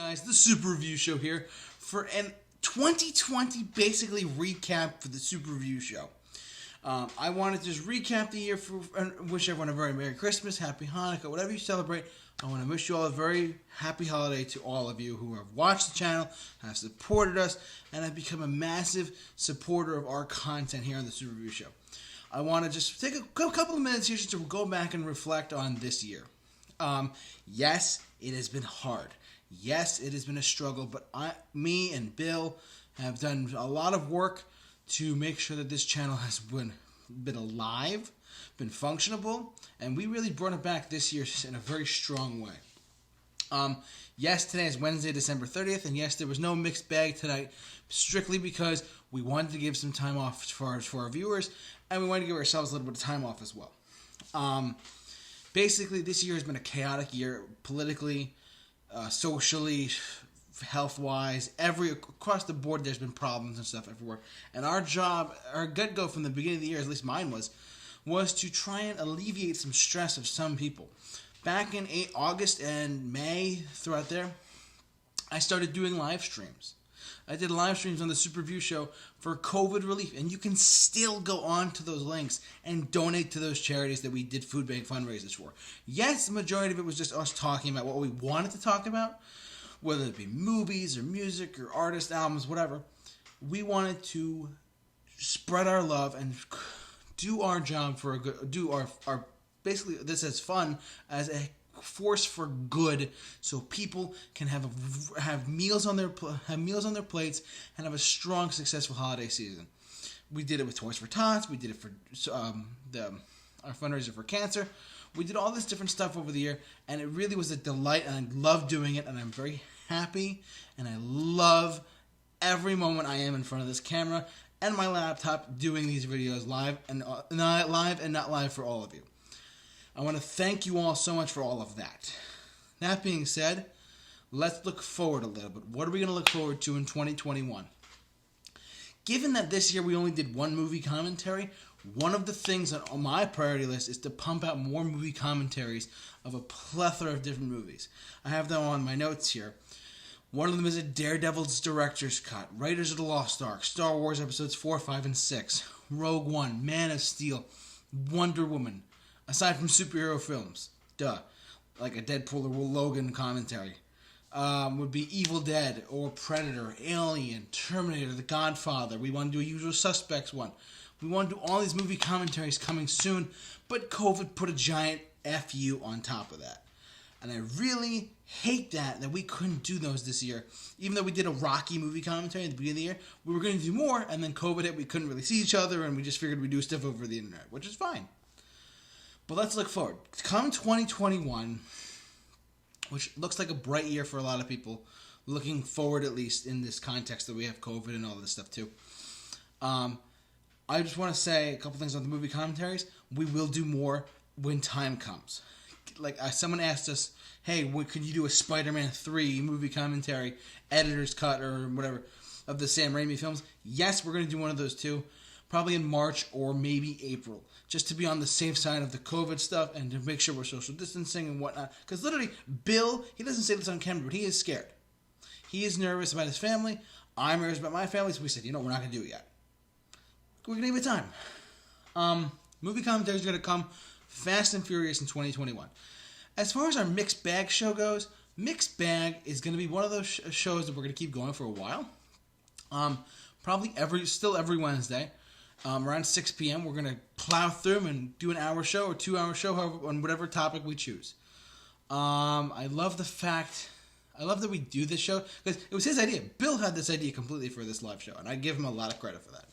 guys, the Super Review Show here for an 2020 basically recap for the Super Review Show. I wanted to just recap the year and wish everyone a very Merry Christmas, Happy Hanukkah, whatever you celebrate. I want to wish you all a very happy holiday to all of you who have watched the channel, have supported us, and have become a massive supporter of our content here on the Super Review Show. I want to just take a couple of minutes here just to go back and reflect on this year. Yes, it has been hard. Yes, it has been a struggle, but me and Bill have done a lot of work to make sure that this channel has been alive, been functionable, and we really brought it back this year in a very strong way. Yes, today is Wednesday, December 30th, and yes, there was no mixed bag tonight, strictly because we wanted to give some time off for our viewers, and we wanted to give ourselves a little bit of time off as well. Basically, this year has been a chaotic year, politically, socially, health-wise, across the board. There's been problems and stuff everywhere. And our job, our get-go from the beginning of the year, at least mine was to try and alleviate some stress of some people. Back in August and May, throughout there, I started doing live streams. I did live streams on the Super Review Show for COVID relief, and you can still go on to those links and donate to those charities that we did food bank fundraisers for. Yes, the majority of it was just us talking about what we wanted to talk about, whether it be movies or music or artist albums, whatever. We wanted to spread our love and do our job for our basically this as fun as a force for good, so people can have meals on their plates and have a strong, successful holiday season. We did it with Toys for Tots. We did it for our fundraiser for cancer. We did all this different stuff over the year, and it really was a delight, and I love doing it, and I'm very happy, and I love every moment I am in front of this camera and my laptop doing these videos live and not live for all of you. I want to thank you all so much for all of that. That being said, let's look forward a little bit. What are we going to look forward to in 2021? Given that this year we only did one movie commentary, one of the things on my priority list is to pump out more movie commentaries of a plethora of different movies. I have them on my notes here. One of them is a Daredevil's Director's Cut, Raiders of the Lost Ark, Star Wars Episodes 4, 5, and 6, Rogue One, Man of Steel, Wonder Woman. Aside from superhero films, like a Deadpool or Logan commentary, would be Evil Dead or Predator, Alien, Terminator, The Godfather. We want to do a Usual Suspects one. We want to do all these movie commentaries coming soon, but COVID put a giant FU on top of that. And I really hate that we couldn't do those this year. Even though we did a Rocky movie commentary at the beginning of the year, we were going to do more, and then COVID hit, we couldn't really see each other, and we just figured we'd do stuff over the internet, which is fine. But let's look forward. Come 2021, which looks like a bright year for a lot of people, looking forward at least in this context that we have COVID and all this stuff too. I just want to say a couple things on the movie commentaries. We will do more when time comes. Like someone asked us, hey, could you do a Spider-Man 3 movie commentary, editor's cut or whatever, of the Sam Raimi films? Yes, we're going to do one of those too. Probably in March or maybe April, just to be on the safe side of the COVID stuff and to make sure we're social distancing and whatnot. Because literally, Bill, he doesn't say this on camera, but he is scared. He is nervous about his family. I'm nervous about my family, so we said, we're not going to do it yet. We're going to give it time. Movie commentary is going to come fast and furious in 2021. As far as our Mixed Bag show goes, Mixed Bag is going to be one of those shows that we're going to keep going for a while. Probably every Wednesday. Around 6 p.m., we're going to plow through them and do an hour show or 2-hour show on whatever topic we choose. I love that we do this show, because it was his idea. Bill had this idea completely for this live show, and I give him a lot of credit for that.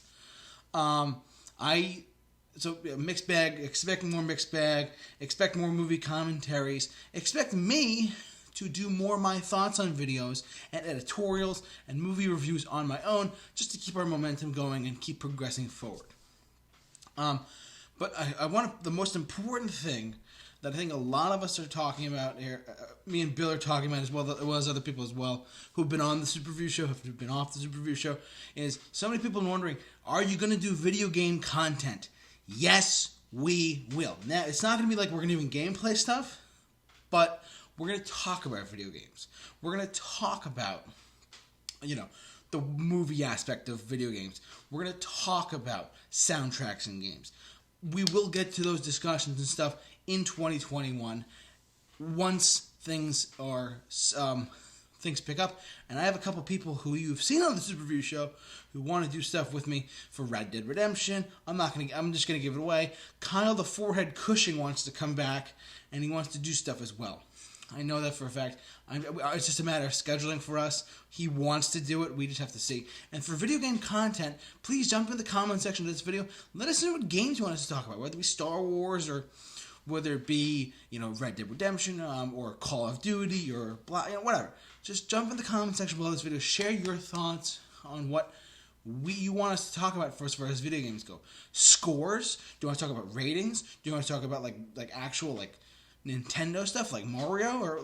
Mixed Bag, expect more Mixed Bag, expect more movie commentaries, expect me to do more of my thoughts on videos and editorials and movie reviews on my own, just to keep our momentum going and keep progressing forward. But I want the most important thing that I think a lot of us are talking about here, me and Bill are talking about as well as other people as well, who've been on the Super Review Show, who've been off the Super Review Show, is so many people wondering, are you going to do video game content? Yes, we will. Now, it's not going to be like we're going to do gameplay stuff, but We're going to talk about video games. We're going to talk about, the movie aspect of video games. We're going to talk about soundtracks in games. We will get to those discussions and stuff in 2021 once things pick up. And I have a couple people who you've seen on the Super Review Show who want to do stuff with me for Red Dead Redemption. I'm just gonna give it away. Kyle the Forehead Cushing wants to come back, and he wants to do stuff as well. I know that for a fact. It's just a matter of scheduling for us. He wants to do it. We just have to see. And for video game content, please jump in the comment section of this video. Let us know what games you want us to talk about, whether it be Star Wars or whether it be, Red Dead Redemption or Call of Duty or whatever. Just jump in the comment section below this video. Share your thoughts on what you want us to talk about for as far as video games go. Scores? Do you want to talk about ratings? Do you want to talk about like actual Nintendo stuff like Mario or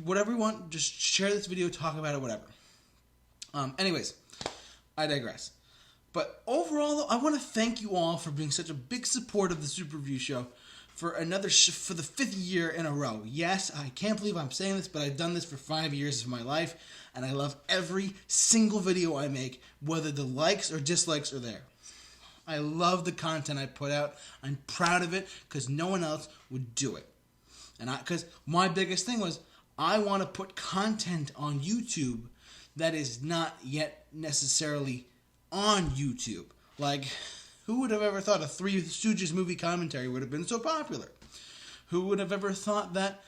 whatever you want? Just share this video, talk about it, whatever. Anyways, I digress. But overall, though, I want to thank you all for being such a big support of the Super Review Show for for the 5th year in a row. Yes, I can't believe I'm saying this, but I've done this for 5 years of my life, and I love every single video I make, whether the likes or dislikes are there. I love the content I put out. I'm proud of it because no one else would do it. And because my biggest thing was I want to put content on YouTube that is not yet necessarily on YouTube. Who would have ever thought a Three Stooges movie commentary would have been so popular? Who would have ever thought that,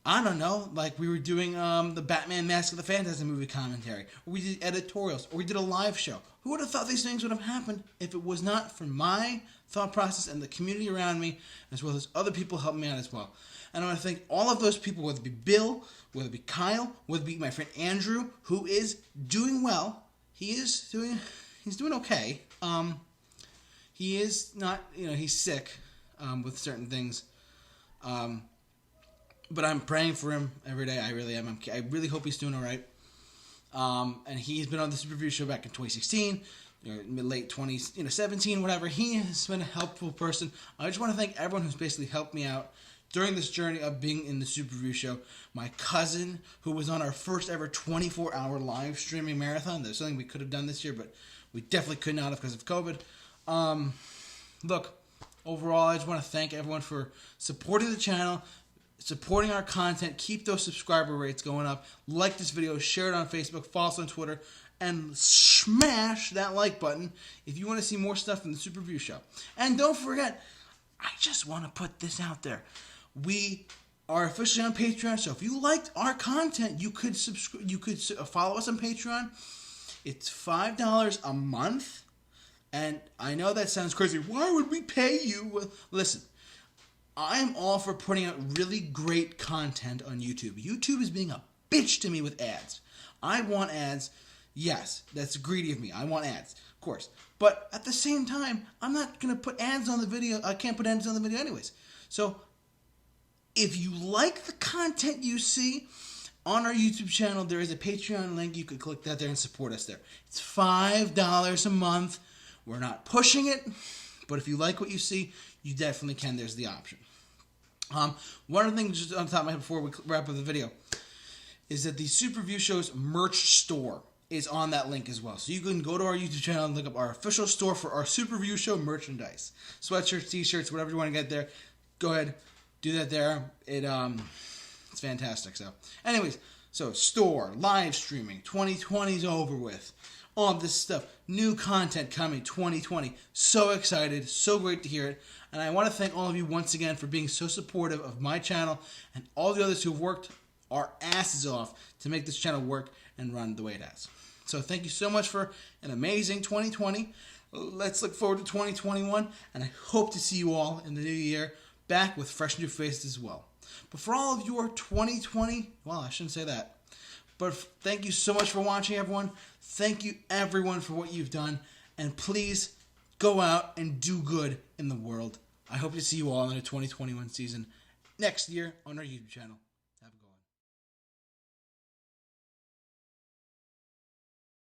I don't know, we were doing the Batman Mask of the Phantasm movie commentary, or we did editorials, or we did a live show. Who would have thought these things would have happened if it was not for my thought process and the community around me, as well as other people helping me out as well. And I want to thank all of those people, whether it be Bill, whether it be Kyle, whether it be my friend Andrew, who is doing well. He's doing okay. He is not, he's sick with certain things. But I'm praying for him every day. I really am. I really hope he's doing all right. And he's been on the Super Review Show back in 2016, late 2017, whatever. He has been a helpful person. I just want to thank everyone who's basically helped me out during this journey of being in the Super Review Show. My cousin, who was on our first ever 24-hour live streaming marathon. There's something we could have done this year, but we definitely could not have because of COVID. Look, overall, I just want to thank everyone for supporting the channel, supporting our content. Keep those subscriber rates going up. Like this video, share it on Facebook, follow us on Twitter, and smash that like button if you want to see more stuff from the Super Review Show. And don't forget, I just want to put this out there. We are officially on Patreon, so if you liked our content, you could follow us on Patreon. It's $5 a month. And I know that sounds crazy. Why would we pay you? Well, listen, I'm all for putting out really great content on YouTube. YouTube is being a bitch to me with ads. I want ads. Yes, that's greedy of me. I want ads, of course. But at the same time, I'm not going to put ads on the video. I can't put ads on the video anyways. So if you like the content you see on our YouTube channel, there is a Patreon link. You could click that there and support us there. It's $5 a month. We're not pushing it, but if you like what you see, you definitely can. There's the option. One of the things just on top of my head before we wrap up the video is that the Super Review Show's merch store is on that link as well. So you can go to our YouTube channel and look up our official store for our Super Review Show merchandise. Sweatshirts, t-shirts, whatever you want to get there. Go ahead, do that there. It's fantastic. So anyways, so store, live streaming, 2020's over with. All this stuff, new content coming 2020. So excited, so great to hear it. And I want to thank all of you once again for being so supportive of my channel and all the others who've worked our asses off to make this channel work and run the way it has. So thank you so much for an amazing 2020. Let's look forward to 2021, and I hope to see you all in the new year back with fresh new faces as well. But for all of your 2020, well, I shouldn't say that. But thank you so much for watching, everyone. Thank you, everyone, for what you've done. And please go out and do good in the world. I hope to see you all in the 2021 season next year on our YouTube channel.